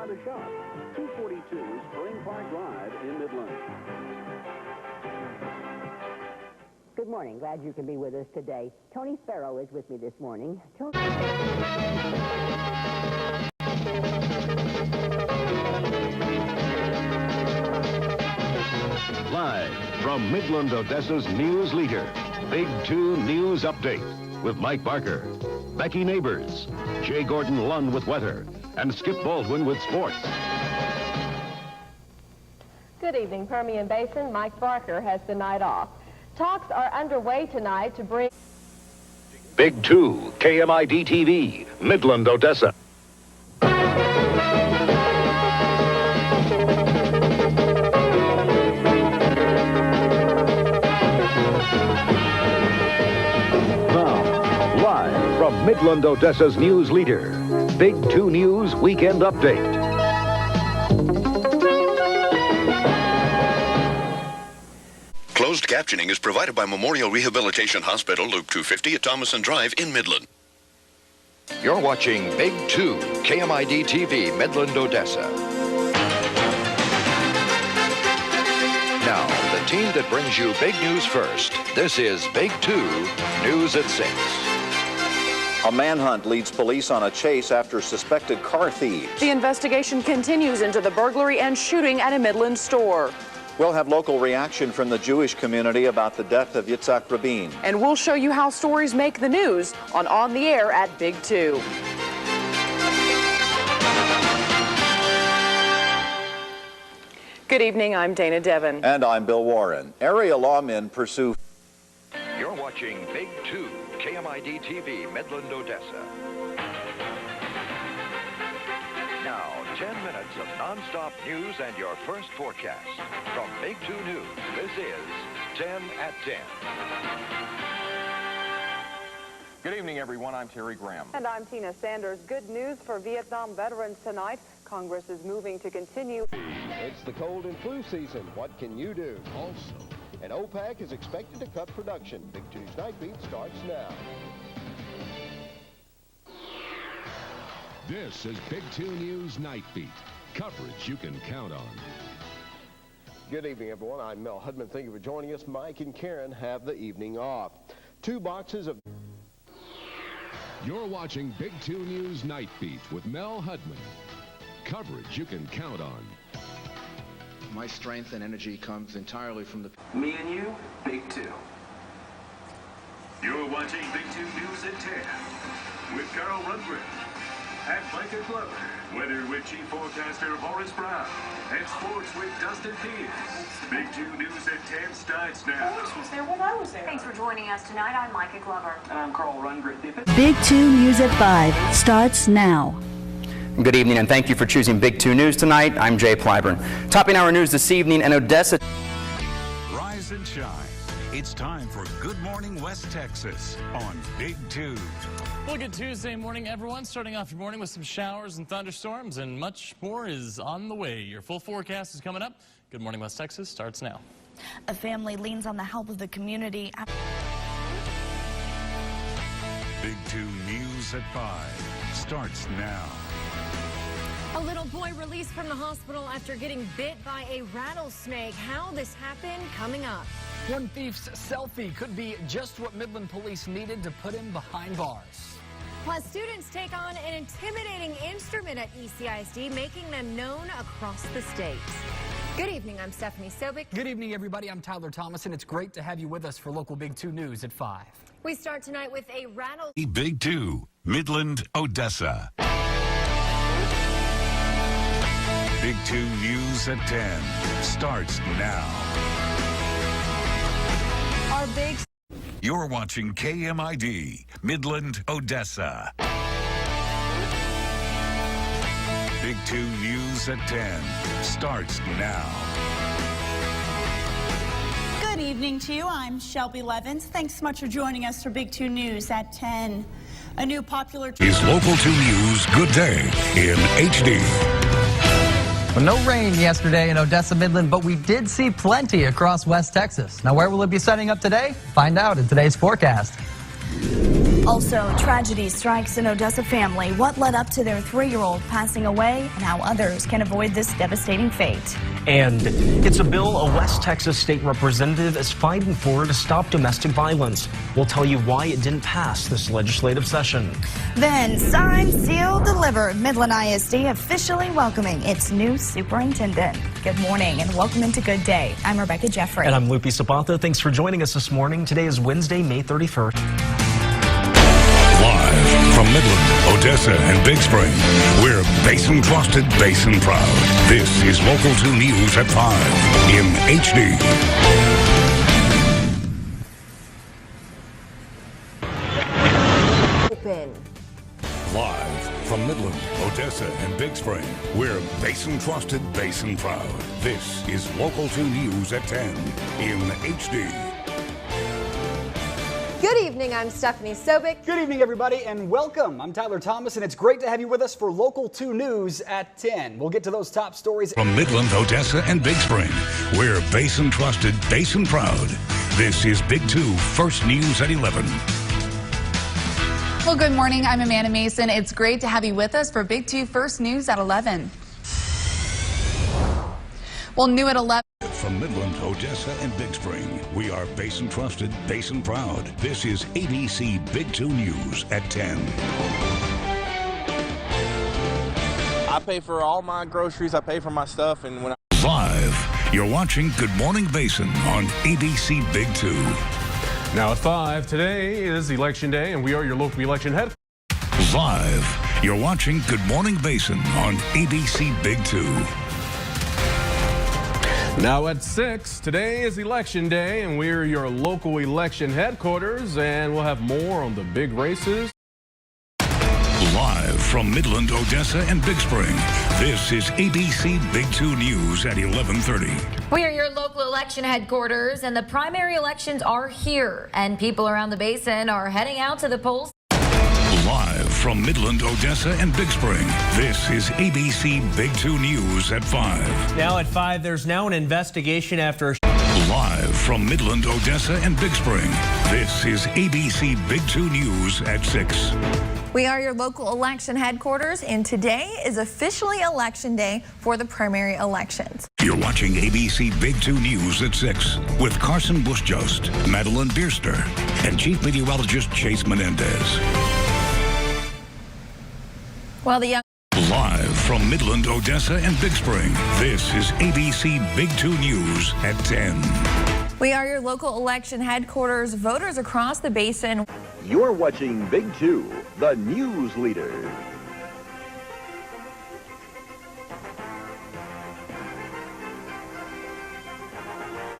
by the shop. 242 Spring Park Drive in Midland. Good morning. Glad you can be with us today. Tony Sparrow is with me this morning. Live from Midland, Odessa's news leader, Big 2 News Update with Mike Barker, Becky Neighbors, Jay Gordon Lund with weather, and Skip Baldwin with sports. Good evening, Permian Basin. Mike Barker has the night off. Talks are underway tonight to bring Big 2, KMID-TV, Midland, Odessa. From Midland, Odessa's news leader, Big 2 News Weekend Update. Closed captioning is provided by Memorial Rehabilitation Hospital, Loop 250 at Thomason Drive in Midland. You're watching Big 2, KMID-TV, Midland, Odessa. Now, the team that brings you big news first. This is Big 2 News at 6. A manhunt leads police on a chase after suspected car thieves. The investigation continues into the burglary and shooting at a Midland store. We'll have local reaction from the Jewish community about the death of Yitzhak Rabin. And we'll show you how stories make the news on the Air at Big 2. Good evening, I'm Dana Devon. And I'm Bill Warren. Area lawmen pursue... You're watching Big 2, KMID-TV, Midland, Odessa. Now, 10 minutes of non-stop news and your first forecast. From Big 2 News, this is 10 at 10. Good evening, everyone. I'm Terry Graham. And I'm Tina Sanders. Good news for Vietnam veterans tonight. Congress is moving to continue. It's the cold and flu season. What can you do? Also, and OPEC is expected to cut production. Big 2's Night Beat starts now. This is Big 2 News Night Beat. Coverage you can count on. Good evening, everyone. I'm Mel Hudman. Thank you for joining us. Mike and Karen have the evening off. 2 boxes of... You're watching Big 2 News Night Beat with Mel Hudman. Coverage you can count on. My strength and energy comes entirely from the... Me and you, Big 2. You're watching Big 2 News at 10 with Carol Rundgren and Micah Glover. Weather with Chief Forecaster Horace Brown and sports with Dustin Pierce. Big 2 News at 10 starts now. Horace was there when I was there. Thanks for joining us tonight. I'm Micah Glover. And I'm Carl Rundgren. Big 2 News at 5 starts now. Good evening, and thank you for choosing Big 2 News tonight. I'm Jay Plyburn. Topping our news this evening in Odessa. Rise and shine. It's time for Good Morning West Texas on Big 2. Well, good Tuesday morning, everyone. Starting off your morning with some showers and thunderstorms, and much more is on the way. Your full forecast is coming up. Good Morning West Texas starts now. A family leans on the help of the community. Big 2 News at 5 starts now. A little boy released from the hospital after getting bit by a rattlesnake. How this happened, coming up. One thief's selfie could be just what Midland police needed to put him behind bars. Plus, students take on an intimidating instrument at ECISD, making them known across the state. Good evening, I'm Stephanie Sobek. Good evening, everybody. I'm Tyler Thomas, and it's great to have you with us for local Big 2 News at 5. We start tonight with a Big 2, Midland, Odessa. Big 2 News at 10 starts now. Our big... You're watching KMID, Midland, Odessa. Big 2 News at 10 starts now. Good evening to you. I'm Shelby Levins. Thanks so much for joining us for Big 2 News at 10. A new popular... Is Local 2 News Good Day in HD. Well, no rain yesterday in Odessa, Midland, but we did see plenty across West Texas. Now, where will it be setting up today? Find out in today's forecast. Also, tragedy strikes an Odessa family. What led up to their 3-year-old passing away and how others can avoid this devastating fate. And it's a bill a West Texas state representative is fighting for to stop domestic violence. We'll tell you why it didn't pass this legislative session. Then, signed, sealed, delivered. Midland ISD officially welcoming its new superintendent. Good morning and welcome into Good Day. I'm Rebecca Jeffrey. And I'm Lupe Zapata. Thanks for joining us this morning. Today is Wednesday, May 31st. Live from Midland, Odessa, and Big Spring, we're Basin Trusted, Basin Proud. This is Local 2 News at 5 in HD. Live from Midland, Odessa, and Big Spring, we're Basin Trusted, Basin Proud. This is Local 2 News at 10 in HD. Good evening, I'm Stephanie Sobek. Good evening, everybody, and welcome. I'm Tyler Thomas, and it's great to have you with us for Local 2 News at 10. We'll get to those top stories. From Midland, Odessa, and Big Spring, we're Basin Trusted, Basin Proud. This is Big 2 First News at 11. Well, good morning. I'm Amanda Mason. It's great to have you with us for Big 2 First News at 11. Well, new at 11. From Midland, Odessa, and Big Spring, we are Basin Trusted, Basin Proud. This is ABC Big 2 News at 10. I pay for all my groceries. I pay for my stuff. And when I... Live, you're watching Good Morning Basin on ABC Big 2. Now at 5, today is Election Day, and we are your local election head. Live, you're watching Good Morning Basin on ABC Big 2. Now at 6, today is Election Day, and we're your local election headquarters, and we'll have more on the big races. Live from Midland, Odessa, and Big Spring, this is ABC Big 2 News at 11:30. We are your local election headquarters, and the primary elections are here, and people around the basin are heading out to the polls. Live from Midland, Odessa, and Big Spring, this is ABC Big 2 News at 5. Now at 5, there's now an investigation after... Live from Midland, Odessa, and Big Spring, this is ABC Big 2 News at 6. We are your local election headquarters, and today is officially Election Day for the primary elections. You're watching ABC Big 2 News at 6 with Carson Bushjost, Madeline Bierster, and Chief Meteorologist Chase Menendez. Well, the young... Live from Midland, Odessa, and Big Spring, this is ABC Big 2 News at 10. We are your local election headquarters. Voters across the basin. You're watching Big 2, the news leader.